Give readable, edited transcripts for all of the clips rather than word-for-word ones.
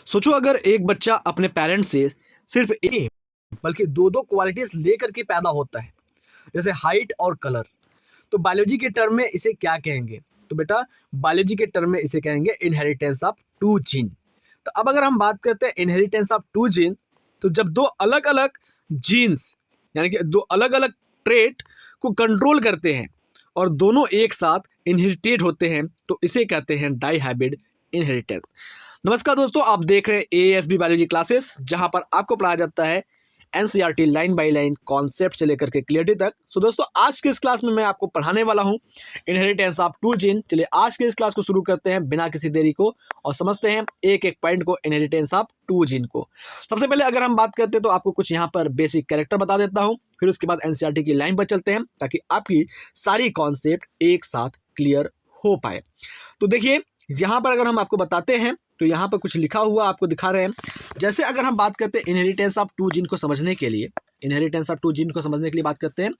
सोचो अगर एक बच्चा अपने पेरेंट्स से सिर्फ एक बल्कि दो दो क्वालिटीज लेकर के पैदा होता है, जैसे हाइट और कलर। तो बायोलॉजी के टर्म में इसे क्या कहेंगे? तो बेटा बायोलॉजी के टर्म में इसे कहेंगे इनहेरिटेंस ऑफ टू जीन। तो अब अगर हम बात करते हैं इनहेरिटेंस ऑफ टू जीन, तो जब दो अलग अलग जीन्स यानी कि दो अलग अलग ट्रेट को कंट्रोल करते हैं और दोनों एक साथ इनहेरिटेड होते हैं, तो इसे कहते हैं डाई हाइब्रिड इनहेरिटेंस। नमस्कार दोस्तों, आप देख रहे हैं एएसबी बायोलॉजी क्लासेस, जहां पर आपको पढ़ाया जाता है NCERT line by line concept से लेकर के क्लियरिटी तक। सो दोस्तों, आज के इस क्लास में मैं आपको पढ़ाने वाला हूं इनहेरिटेंस ऑफ टू जीन। चलिए आज के इस क्लास को शुरू करते हैं बिना किसी देरी को और समझते हैं एक एक पॉइंट को, इनहेरिटेंस ऑफ टू जीन को। सबसे पहले अगर हम बात करते हैं तो आपको कुछ यहाँ पर बेसिक कैरेक्टर बता देता हूँ, फिर उसके बाद एनसीईआरटी की लाइन पर चलते हैं ताकि आपकी सारी कॉन्सेप्ट एक साथ क्लियर हो पाए। तो देखिए यहाँ पर अगर हम आपको बताते हैं तो यहाँ पर कुछ लिखा हुआ आपको दिखा रहे हैं। जैसे अगर हम बात करते हैं इनहेरिटेंस ऑफ टू जीन को समझने के लिए, इनहेरिटेंस ऑफ टू जीन को समझने के लिए बात करते हैं,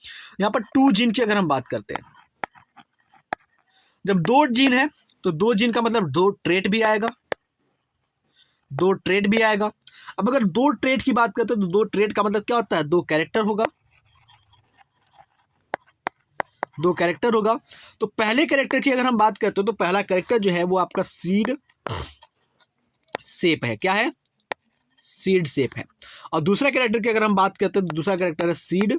यहाँ पर टू जीन की अगर हम बात करते हैं, जब दो जीन है तो दो जीन का मतलब दो ट्रेट भी आएगा, दो ट्रेट भी आएगा। अब अगर दो ट्रेट की बात करते हैं तो दो ट्रेट का मतलब क्या होता है? दो कैरेक्टर होगा, दो कैरेक्टर होगा। तो पहले कैरेक्टर की अगर हम बात करते हो तो पहला कैरेक्टर जो है वो आपका सीड शेप है। क्या है? सीड शेप है। और दूसरा कैरेक्टर की अगर हम बात करते हैं तो दूसरा कैरेक्टर है सीड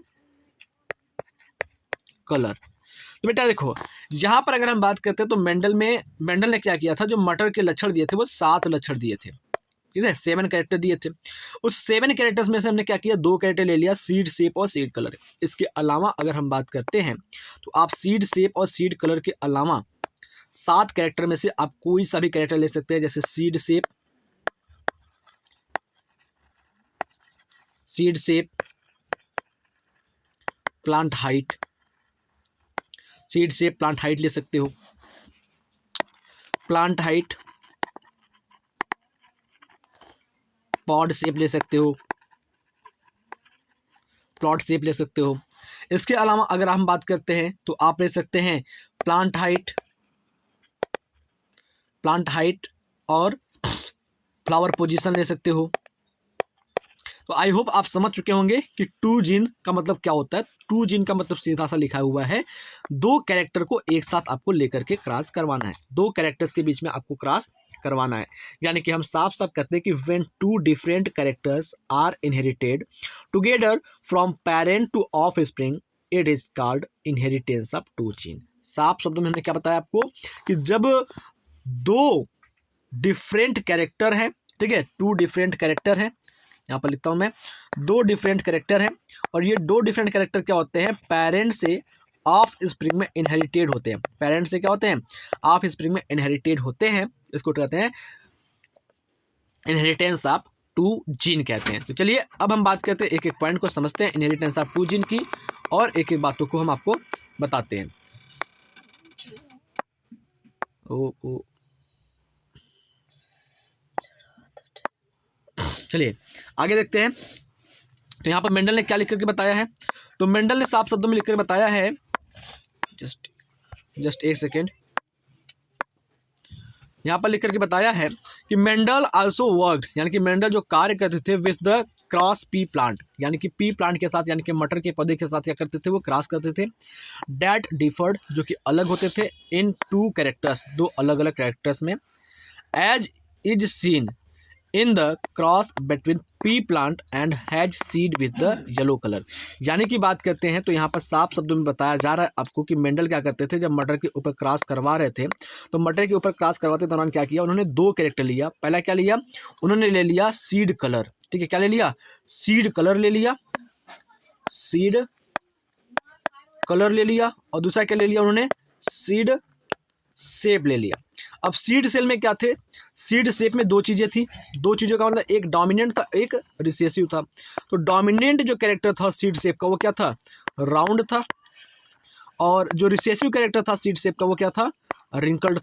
कलर। तो बेटा देखो यहां पर अगर हम बात करते हैं तो मेंडल ने क्या किया था, जो मटर के लक्षण दिए थे वो 7 लक्षण दिए थे, ठीक है, 7 कैरेक्टर दिए थे। उस 7 कैरेक्टर्स में से हमने क्या किया, 2 कैरेक्टर ले लिया, सीड शेप और सीड कलर। इसके अलावा अगर हम बात करते हैं तो आप सीड शेप और सीड कलर के अलावा 7 कैरेक्टर में से आप कोई सा भी कैरेक्टर ले सकते हैं, जैसे seed shape, plant height, seed shape plant height ले सकते हो, प्लांट हाइट, पॉड शेप ले सकते हो, प्लॉट शेप ले सकते हो। इसके अलावा अगर हम बात करते हैं तो आप ले सकते हैं प्लांट हाइट और फ्लावर पोजीशन ले सकते हो। तो आई होप आप समझ चुके होंगे कि टू जीन का मतलब क्या होता है। टू जीन का मतलब सीधा सा लिखा हुआ है, दो कैरेक्टर को एक साथ आपको लेकर के क्रॉस करवाना है, दो कैरेक्टर्स के बीच में आपको क्रॉस करवाना है। यानी कि हम साफ साफ कहते हैं कि when two different characters are inherited together from parent to offspring, it is called inheritance of two gene. साफ शब्दों में हमने क्या बताया आपको कि जब दो डिफरेंट कैरेक्टर है, ठीक है, टू डिफरेंट कैरेक्टर है, यहाँ पर लिखता हूँ मैं, दो डिफरेंट कैरेक्टर हैं और ये दो डिफरेंट कैरेक्टर क्या होते हैं, पेरेंट से ऑफ स्प्रिंग में इनहेरिटेड होते हैं। पेरेंट से क्या होते हैं? ऑफ स्प्रिंग में इनहेरिटेड होते हैं। इसको कहते हैं इनहेरिटेंस ऑफ टू जीन कहते हैं। तो चलिए अब हम बात करते हैं, एक एक पॉइंट को समझते हैं इनहेरिटेंस ऑफ टू जीन की और एक एक बातों को हम आपको बताते हैं। चलिए आगे देखते हैं। तो यहाँ पर मेंडल ने क्या लिख करके बताया है, तो मेंडल ने साफ शब्दों में लिख कर बताया है, जस्ट एक सेकेंड, यहाँ पर लिख करके बताया है कि मेंडल आल्सो वर्कड, यानी कि मेंडल जो कार्य करते थे with the cross P plant, यानी कि पी प्लांट के साथ, यानी कि मटर के पौधे के साथ क्या करते थे, वो क्रॉस करते थे। डैट डिफर्ड, जो कि अलग होते थे, इन टू कैरेक्टर्स, दो अलग अलग कैरेक्टर्स में, as is seen in the cross between pea plant and has seed with the yellow colour. यानी कि बात करते हैं तो यहाँ पर साफ शब्दों में बताया जा रहा है आपको कि मेंडल क्या करते थे, जब मटर के ऊपर क्रॉस करवा रहे थे तो मटर के ऊपर क्रॉस करवाते दौरान क्या किया, उन्होंने दो कैरेक्टर लिया। पहला क्या लिया, उन्होंने ले लिया सीड कलर, ठीक है, क्या ले लिया, सीड कलर ले लिया, सीड कलर ले लिया, और दूसरा क्या ले लिया उन्होंने, सीड शेप ले लिया। अब सीड सेल में क्या थे, सीड शेप में दो चीजें थी, दो चीजों का मतलब एक डोमिनेंट था, एक रिसेसिव था। तो डोमिनेंट जो कैरेक्टर था सीड शेप का वो क्या था, राउंड था, और जो रिसेसिव कैरेक्टर था सीड शेप का वो क्या था, रिंकल्ड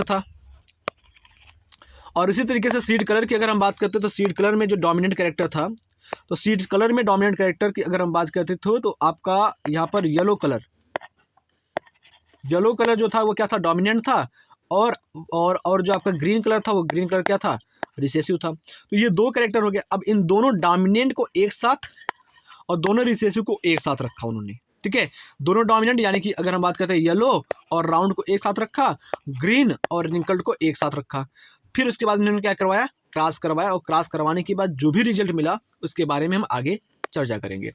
था। और इसी तरीके से सीड कलर की अगर हम बात करते हैं तो सीड कलर में जो डोमिनेंट कैरेक्टर था, तो सीड कलर में डोमिनेंट कैरेक्टर की अगर हम बात करते थे तो आपका यहाँ पर येलो कलर जो था वो क्या था, डोमिनेंट था, और जो आपका ग्रीन कलर था वो ग्रीन कलर क्या था, रिसेसिव था। तो ये दो कैरेक्टर हो गए। अब इन दोनों डोमिनेंट को एक साथ और दोनों रिसेसिव को एक साथ रखा उन्होंने, ठीक है। दोनों डोमिनेंट यानी कि अगर हम बात करते हैं येलो और राउंड को एक साथ रखा, ग्रीन और रिंकल्ड को एक साथ रखा। फिर उसके बाद उन्होंने क्या करवाया, क्रॉस करवाया, और क्रॉस करवाने के बाद जो भी रिजल्ट मिला उसके बारे में हम आगे चर्चा करेंगे।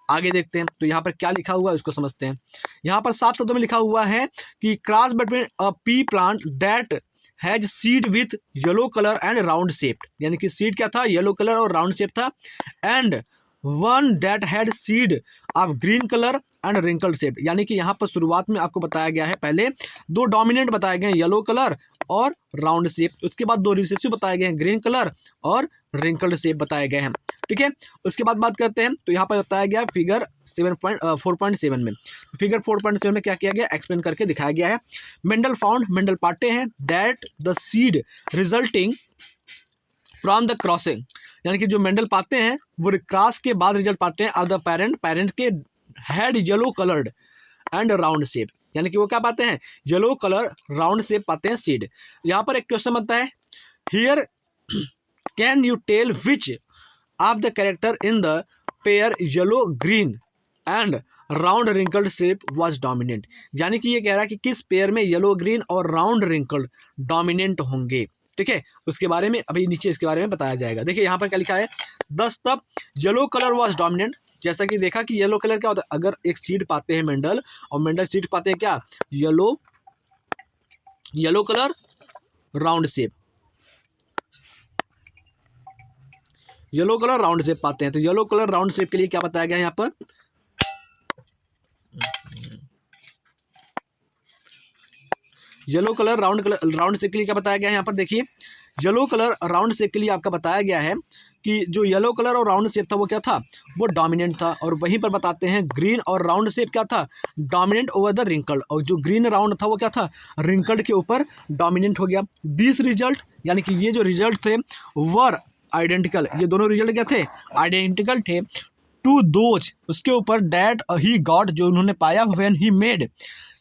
आगे देखते हैं तो यहाँ पर क्या लिखा हुआ है उसको समझते हैं। यहाँ पर साफ शब्दों में लिखा हुआ है कि cross between a pea plant that has seed with yellow colour and round shape, यानी कि सीड क्या था, येलो कलर और राउंड शेप था, and one that had seed of green colour and wrinkled shape, यानी कि यहाँ पर शुरुआत में आपको बताया गया है, पहले दो डोमिनेंट बताए गए येलो कलर और राउंड शेप, उसके बाद दो रिसेसिव बताए गए हैं ग्रीन कलर और रिंकल्ड शेप बताए गए हैं, ठीक है। उसके बाद बात करते हैं तो यहाँ पर बताया गया फिगर 4.7 में, फिगर 4.7 में क्या किया गया, एक्सप्लेन करके दिखाया गया है। मेंडल फाउंड, मेंडल पाते हैं that the seed resulting from the crossing, यानी कि जो मेंडल पाते हैं वो क्रॉस के बाद रिजल्ट पाते हैं ऑफ द पेरेंट के had yellow coloured and round shape, यानी कि वो क्या पाते हैं, येलो कलर राउंड शेप पाते हैं सीड। यहाँ पर एक क्वेश्चन बनता है, here can you tell which of the character in the pair yellow green and round wrinkled shape was dominant, यानी कि ये कह रहा है कि किस पेयर में येलो ग्रीन और राउंड रिंकल्ड डोमिनेंट होंगे, ठीक है। उसके बारे में अभी नीचे इसके बारे में बताया जाएगा। देखिए यहाँ पर क्या लिखा है, दस तब येलो कलर वाज डोमिनेंट, जैसा कि देखा कि येलो कलर क्या होता है, अगर एक सीड पाते हैं मेंडल और मेंडल सीड पाते हैं क्या, yellow colour round shape, yellow colour round shape पाते हैं, तो येलो कलर राउंड शेप के लिए क्या बताया गया यहाँ पर, येलो कलर राउंड शेप के लिए क्या बताया गया है, यहाँ पर देखिए येलो कलर राउंड शेप के लिए आपका बताया गया है कि जो येलो कलर और राउंड शेप था वो क्या था, वो डोमिनेंट था, और वहीं पर बताते हैं ग्रीन और राउंड शेप क्या था, डोमिनेंट ओवर द रिंकल्ड, और जो ग्रीन राउंड था वो क्या था, रिंकल्ड के ऊपर डोमिनेंट हो गया। दिस रिजल्ट, यानी कि ये जो रिजल्ट थे वर आइडेंटिकल, ये दोनों रिजल्ट क्या थे, आइडेंटिकल थे, टू दोज उसके ऊपर डैट ही गॉट, जो उन्होंने पाया when he made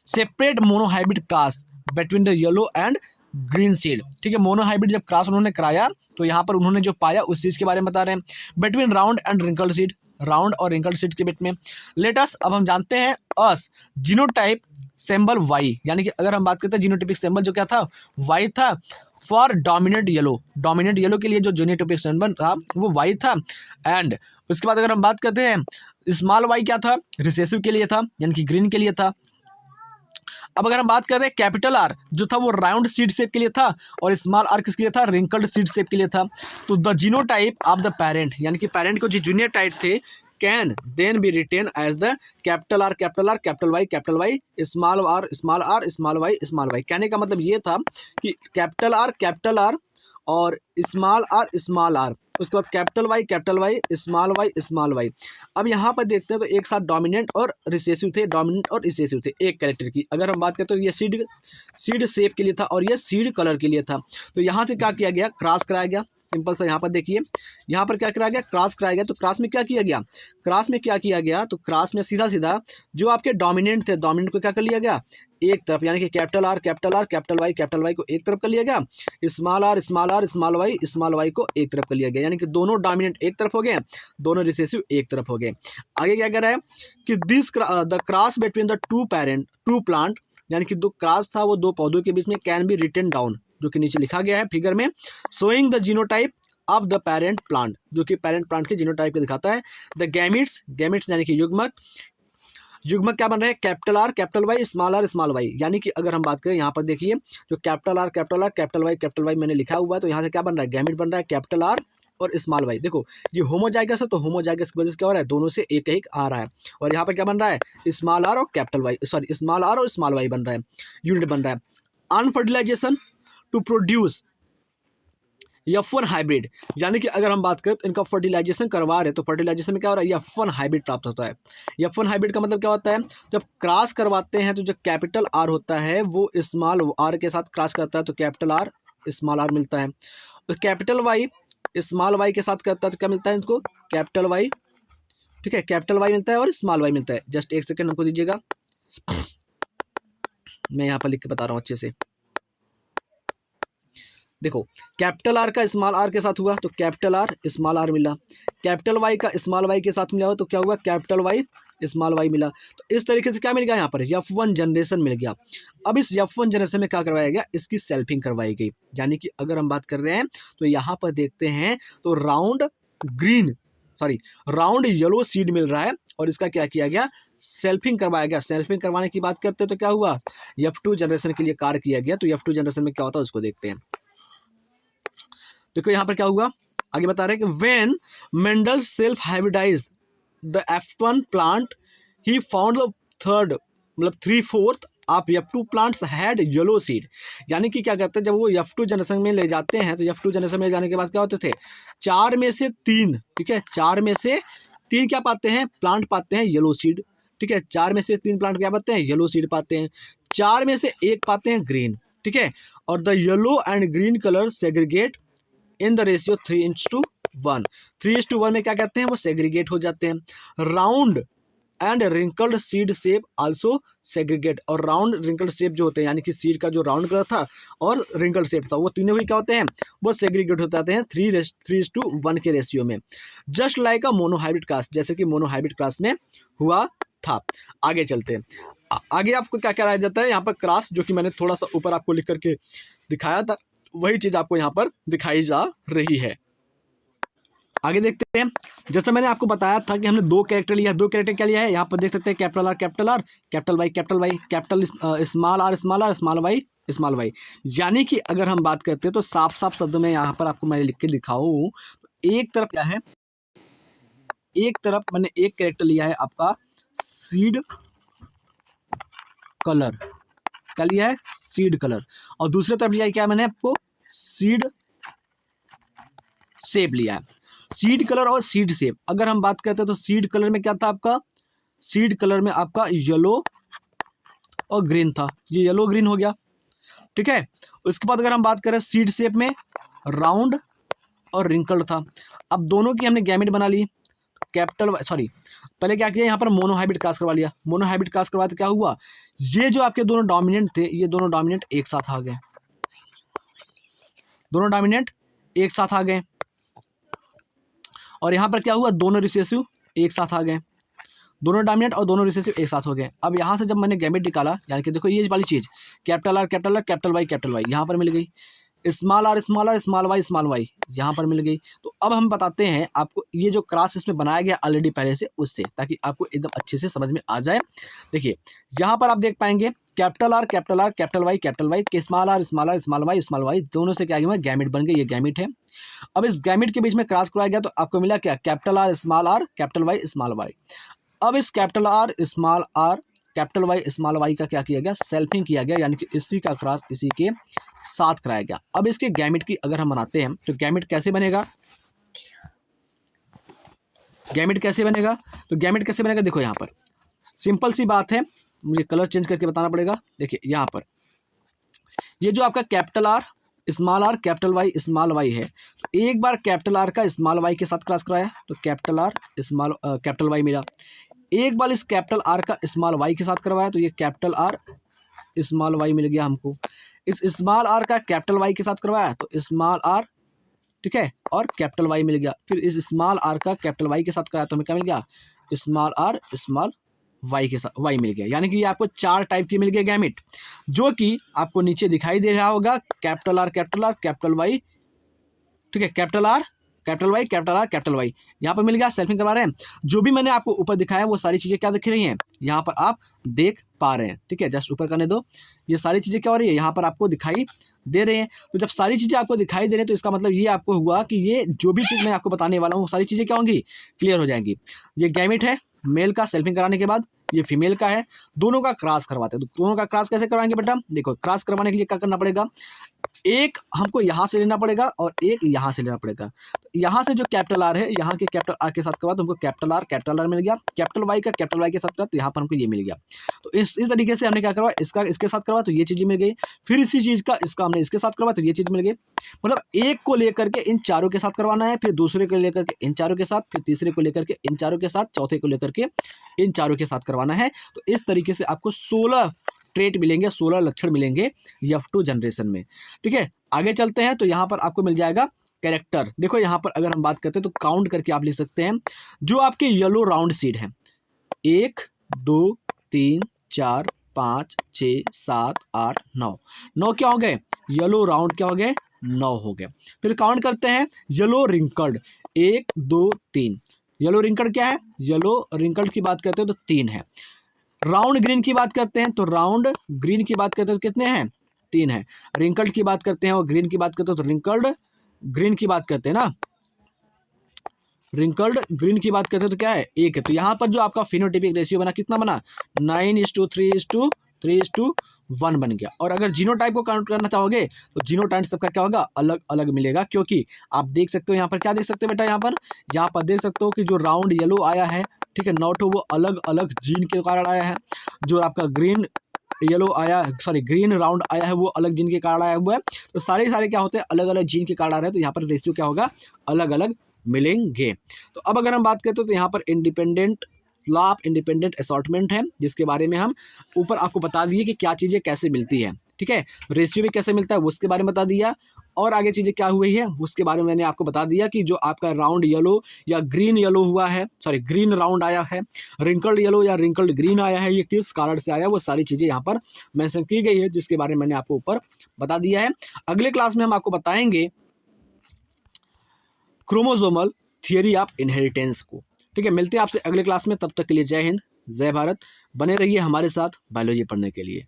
separate monohybrid cross between the yellow and green seed, ठीक है। मोनोहाइब्रिड जब क्रॉस उन्होंने कराया तो यहाँ पर उन्होंने जो पाया उस चीज़ के बारे में बता रहे हैं, between round and wrinkled seed, round और रिंकल्ड सीड के बीच में। लेटस, अब हम जानते हैं अस जीनोटाइप सिंबल वाई, यानी कि अगर हम बात करते हैं जीनोटाइपिक सिंबल जो क्या था, वाई था, फॉर डोमिनेंट येलो के लिए जो जीनोटाइपिक सिंबल था वो वाई था, एंड उसके बाद अगर हम बात करते हैं स्मॉल वाई क्या था, रिसेसिव के लिए था, यानी कि ग्रीन के लिए था। अब अगर हम बात करें कैपिटल आर जो था वो राउंड सीड शेप के लिए था, और स्मॉल आर किसके लिए था, रिंकल्ड सीड शेप के लिए था। तो the genotype of the parent, यानी कि पेरेंट को जो जूनियर टाइप थे, can then be written as the capital R capital Y small R small Y. कहने का मतलब ये था कि कैपिटल आर और स्मॉल आर, उसके बाद कैपिटल वाई स्मॉल वाई। अब यहाँ पर देखते हैं तो एक साथ डोमिनेंट और रिसेसिव थे एक कैरेक्टर की। अगर हम बात करते हैं तो ये सीड शेप के लिए था और ये सीड कलर के लिए था। तो यहाँ से क्या किया गया, क्रॉस कराया गया, सिंपल सा। यहाँ पर देखिए, यहाँ पर क्या कराया गया, क्रॉस कराया गया। तो क्रॉस में क्या किया गया, तो क्रॉस में सीधा जो आपके डोमिनेंट थे, डोमिनेंट को क्या कर लिया गया, एक तरफ, यानी कि कैपिटल आर कैपिटल वाई को एक तरफ कर लिया गया, स्मॉल वाई को एक तरफ कर लिया गया, यानी कि दोनों डोमिनेंट एक तरफ हो गए, दोनों रिसेसिव एक तरफ हो गए। आगे क्या कह रहा है कि this the cross between the two plant, यानी कि दो क्रॉस था वो दो पौधों के बीच में, कैन बी रिटन डाउन, जो कि नीचे लिखा गया है फिगर में, showing the genotype of the parent plant, जो कि पेरेंट प्लांट के जीनोटाइप को दिखाता है। द गैमिट्स यानी कि युग्मक क्या बन रहे हैं, कैपिटल वाई स्मॉल वाई, यानी कि अगर हम बात करें यहाँ पर देखिए जो कैपिटल वाई मैंने लिखा हुआ है, तो यहाँ से क्या बन रहा है, गैमिट बन रहा है कैपिटल आर और स्मॉल वाई। देखो ये होमोजाइगस है, तो होमोजाइगस की वजह से क्या हो रहा है, दोनों से एक आ रहा है, और यहाँ पर क्या बन रहा है, स्मॉल आर और स्मॉल वाई बन रहा है, यूनिट बन रहा है। अनफर्टिलाइजेशन टू प्रोड्यूस F1 हाइब्रिड, यानी कि अगर हम बात करें तो इनका फर्टिलाइजेशन करवा रहे हैं, तो फर्टिलाइजेशन में क्या हो रहा है, F1 हाइब्रिड प्राप्त होता है। F1 हाइब्रिड का मतलब क्या होता है, जब क्रॉस करवाते हैं तो जो कैपिटल आर होता है वो स्मॉल आर के साथ क्रॉस करता है, तो कैपिटल आर स्मॉल आर मिलता है। तो कैपिटल वाई स्मॉल वाई के साथ करता है तो क्या मिलता है इनको, कैपिटल वाई, ठीक है, कैपिटल वाई मिलता है और स्मॉल वाई मिलता है। जस्ट एक सेकेंड हमको दीजिएगा, मैं यहाँ पर लिख के बता रहा हूँ अच्छे से। देखो कैपिटल आर का स्मॉल आर के साथ हुआ तो कैपिटल आर स्मॉल आर मिला, कैपिटल वाई का स्मॉल वाई के साथ मिला हो तो क्या हुआ, कैपिटल वाई स्मॉल वाई मिला। तो इस तरीके से क्या मिल गया यहाँ पर, F1 जनरेशन मिल गया। अब इस F1 जनरेशन में क्या करवाया गया, इसकी सेल्फिंग करवाई गई। यानी कि अगर हम बात कर रहे हैं तो यहाँ पर देखते हैं तो राउंड येलो सीड मिल रहा है और इसका क्या किया गया, सेल्फिंग करवाया गया। सेल्फिंग करवाने की बात करते हैं तो क्या हुआ, F2 जनरेशन के लिए कार्य किया गया। तो F2 जनरेशन में क्या होता है उसको देखते हैं। देखो यहाँ पर क्या हुआ, आगे बता रहे हैं कि when Mendel self hybridised the F1 plant he found the third मतलब 3/4 of F2 plants had yellow seed. यानी कि क्या करते हैं, जब वो F2 जनरेशन में ले जाते हैं तो F2 जनरेशन में ले जाने के बाद क्या होते थे, 4 में से 3, ठीक है, 4 में से 3 क्या पाते हैं, प्लांट पाते हैं येलो सीड। ठीक है, 4 में से 3 प्लांट क्या पाते हैं, येलो सीड पाते हैं। 4 में से 1 पाते हैं ग्रीन। ठीक है, और the yellow and green colour segregate in the ratio 3:1। 3:1 में क्या कहते हैं, वो सेग्रीगेट हो जाते हैं। Round and wrinkled seed shape also segregate. और राउंड रिंकल्ड शेप जो होते हैं, यानी कि सीड का जो राउंड कलर था और रिंकल्ड शेप था, वो तीनों भी क्या होते हैं, वो सेग्रीगेट हो जाते हैं 3:1 के रेशियो में। Just like a monohybrid class, जैसे कि मोनोहाइब्रिड क्लास में हुआ था। आगे चलते हैं, आगे आपको क्या क्या रहा जाता है, यहाँ पर क्रॉस, जो कि मैंने थोड़ा सा ऊपर आपको लिख करके दिखाया था, वही चीज आपको यहाँ पर दिखाई जा रही है। आगे देखते हैं, जैसे मैंने आपको बताया था कि हमने 2 कैरेक्टर लिया। 2 कैरेक्टर क्या लिया है, यहाँ पर देख सकते हैं capital R, capital Y, capital small R, small Y. यानी कि अगर हम बात करते हैं तो साफ साफ शब्दों में यहाँ पर आपको मैंने लिख के दिखाऊं तो एक तरफ क्या है, एक तरफ मैंने एक कैरेक्टर लिया है आपका सीड कलर, क्या लिया है, सीड कलर, और दूसरी तरफ लिया है क्या मैंने आपको, सीड शेप लिया है। सीड कलर और सीड शेप अगर हम बात करते हैं तो सीड कलर में क्या था आपका, सीड कलर में आपका येलो और ग्रीन था, ये येलो ग्रीन हो गया। ठीक है, उसके बाद अगर हम बात करें सीड शेप में राउंड और रिंकल्ड था। अब दोनों की हमने गैमेट बना ली, पहले क्या किया, यहाँ पर मोनोहाइब्रिड क्रॉस करवा लिया। मोनोहाइब्रिड क्रॉस करवा तो क्या हुआ, ये जो आपके दोनों डोमिनेंट थे, ये दोनों डोमिनेंट एक साथ आ गए, दोनों डोमिनेंट एक साथ आ गए। और यहाँ पर क्या हुआ, दोनों रिसेसिव एक साथ आ गए, दोनों डोमिनेंट और दोनों रिसेसिव एक साथ हो गए। अब यहाँ से जब मैंने गैमेट निकाला, यानी कि देखो ये वाली चीज़ कैपिटल आर, कैपिटल वाई यहाँ पर मिल गई, स्मॉल आर, स्मॉल वाई यहाँ पर मिल गई। तो अब हम बताते हैं आपको ये जो क्रॉस इसमें बनाया गया ऑलरेडी पहले से, उससे, ताकि आपको एकदम अच्छे से समझ में आ जाए। देखिए यहाँ पर आप देख पाएंगे कैपिटल आर, कैपिटल वाई के स्मॉल आर, स्मॉल वाई दोनों से क्या हुआ, गैमेट बन गए, ये गैमेट है। अब इस गैमेट के बीच में क्रॉस करवाया गया तो आपको मिला क्या, capital R, capital Y, small Y. अब इस कैपिटल आर, स्मॉल वाई का क्या किया गया, सेल्फिंग किया गया, यानी कि इसी का क्रॉस इसी के साथ कराया गया। अब इसके गैमेट की अगर हम बनाते हैं तो गैमेट कैसे बनेगा, तो गैमेट कैसे बनेगा, देखो यहाँ पर सिंपल सी बात है, मुझे कलर चेंज करके बताना पड़ेगा। देखिए यहाँ पर ये जो आपका capital R, capital Y, small Y है, तो एक बार कैपिटल आर का स्मॉल वाई के साथ क्रॉस कराया तो कैपिटल आर कैपिटल वाई मिला। एक बार इस कैपिटल आर का स्मॉल वाई के साथ करवाया तो ये कैपिटल आर स्मॉल वाई मिल गया हमको। इस स्मॉल आर का कैपिटल वाई के साथ करवाया तो स्मॉल आर, ठीक है, और कैपिटल वाई मिल गया। फिर इस स्मॉल आर का कैपिटल वाई के साथ कराया तो हमें क्या मिल गया, स्मॉल आर स्मॉल वाई के साथ वाई मिल गया। यानी कि ये आपको 4 टाइप की मिल गए गैमेट, जो कि आपको नीचे दिखाई दे रहा होगा, कैपिटल आर, कैपिटल वाई, ठीक है, कैपिटल आर, कैपिटल वाई यहाँ पर मिल गया। सेल्फिंग करवा रहे हैं, जो भी मैंने आपको ऊपर दिखाया वो सारी चीज़ें क्या दिख रही हैं, यहाँ पर आप देख पा रहे हैं। ठीक है, जस्ट ऊपर करने दो, ये सारी चीज़ें क्या हो रही है, यहाँ पर आपको दिखाई दे रहे हैं। तो जब सारी चीज़ें आपको दिखाई दे रही हैं तो इसका मतलब ये आपको हुआ कि ये जो भी चीज़ मैं आपको बताने वाला हूँ वो सारी चीज़ें क्या होंगी, क्लियर हो जाएंगी। ये गैमेट है मेल का, सेल्फिंग कराने के बाद ये फीमेल का है, दोनों का क्रॉस करवाते हैं। तो दोनों का क्रॉस कैसे करवाएंगे बेटा, देखो क्रॉस करवाने के लिए क्या करना पड़ेगा, एक हमको यहाँ से लेना पड़ेगा और एक यहाँ से लेना पड़ेगा। तो यहाँ से जो कैपिटल आर है, यहाँ के कैपिटल आर के साथ करवा तो हमको कैपिटल आर मिल गया। कैपिटल वाई का कैपिटल वाई के साथ करवा तो यहाँ पर हमको ये मिल गया। तो इस तरीके से हमने क्या करवा, इसका इसके साथ करवा तो ये चीज़ें मिल गई, फिर इसी चीज़ का इसका हमने इसके साथ करवा तो ये चीज़ मिल गई। मतलब एक को लेकर के इन चारों के साथ करवाना है, फिर दूसरे को लेकर के इन चारों के साथ, फिर तीसरे को लेकर के इन चारों के साथ, चौथे को लेकर के इन चारों के साथ करवाना है। तो इस तरीके से आपको 16 ट्रेट मिलेंगे, 16 लक्षण मिलेंगे F2 जनरेशन में। ठीक है, आगे चलते हैं तो यहाँ पर आपको मिल जाएगा कैरेक्टर। देखो यहाँ पर अगर हम बात करते हैं तो काउंट करके आप लिख सकते हैं, जो आपके येलो राउंड सीड है 1 2 3 4 5 6 7 8 9, 9 क्या हो गए येलो राउंड, क्या हो गए 9 हो गए। फिर काउंट करते हैं येलो रिंकल्ड 1 2 3, येलो रिंकल्ड क्या है, येलो रिंकल्ड की बात करते हैं तो 3 है। राउंड ग्रीन की बात करते हैं तो राउंड ग्रीन की बात करते हैं तो कितने हैं 3 है। रिंकल्ड की बात करते हैं और ग्रीन की बात करते हैं तो रिंकल्ड ग्रीन की बात करते हैं ना, रिंकल्ड ग्रीन की बात करते हैं तो क्या है 1 है। तो यहाँ पर जो आपका फिनोटाइपिक रेशियो बना कितना बना 9:3:3:1 बन गया। और अगर जीनोटाइप को काउंट करना चाहोगे तो जीनोटाइप सबका क्या होगा अलग अलग मिलेगा, क्योंकि आप देख सकते हो यहाँ पर क्या देख सकते हो बेटा, यहाँ पर देख सकते हो कि जो राउंड येलो आया है, ठीक है, नॉट वो अलग अलग जीन के कारण आया है। जो आपका ग्रीन येलो आया, सॉरी ग्रीन राउंड आया है वो अलग जीन के कारण आया हुआ है। तो सारे क्या होते हैं अलग अलग जीन के कारण आ रहे हैं, तो यहाँ पर रेशियो क्या होगा अलग अलग मिलेंगे। तो अब अगर हम बात करते हैं तो यहाँ पर independent law of independent assortment है, जिसके बारे में हम ऊपर आपको बता दिए कि क्या चीज़ें कैसे मिलती है। ठीक है, रेशियो भी कैसे मिलता है वो उसके बारे में बता दिया, और आगे चीज़ें क्या हुई है उसके बारे में मैंने आपको बता दिया कि जो आपका राउंड येलो या ग्रीन येलो हुआ है, सॉरी ग्रीन राउंड आया है, रिंकल्ड येलो या रिंकल्ड ग्रीन आया है, ये किस कारण से आया, वो सारी चीज़ें यहाँ पर मेंशन की गई है, जिसके बारे में मैंने आपको ऊपर बता दिया है। अगले क्लास में हम आपको बताएंगे क्रोमोसोमल थियरी ऑफ इनहेरिटेंस को। ठीक है, मिलते हैं आपसे अगले क्लास में, तब तक के लिए जय हिंद जय भारत। बने रहिए हमारे साथ बायोलॉजी पढ़ने के लिए।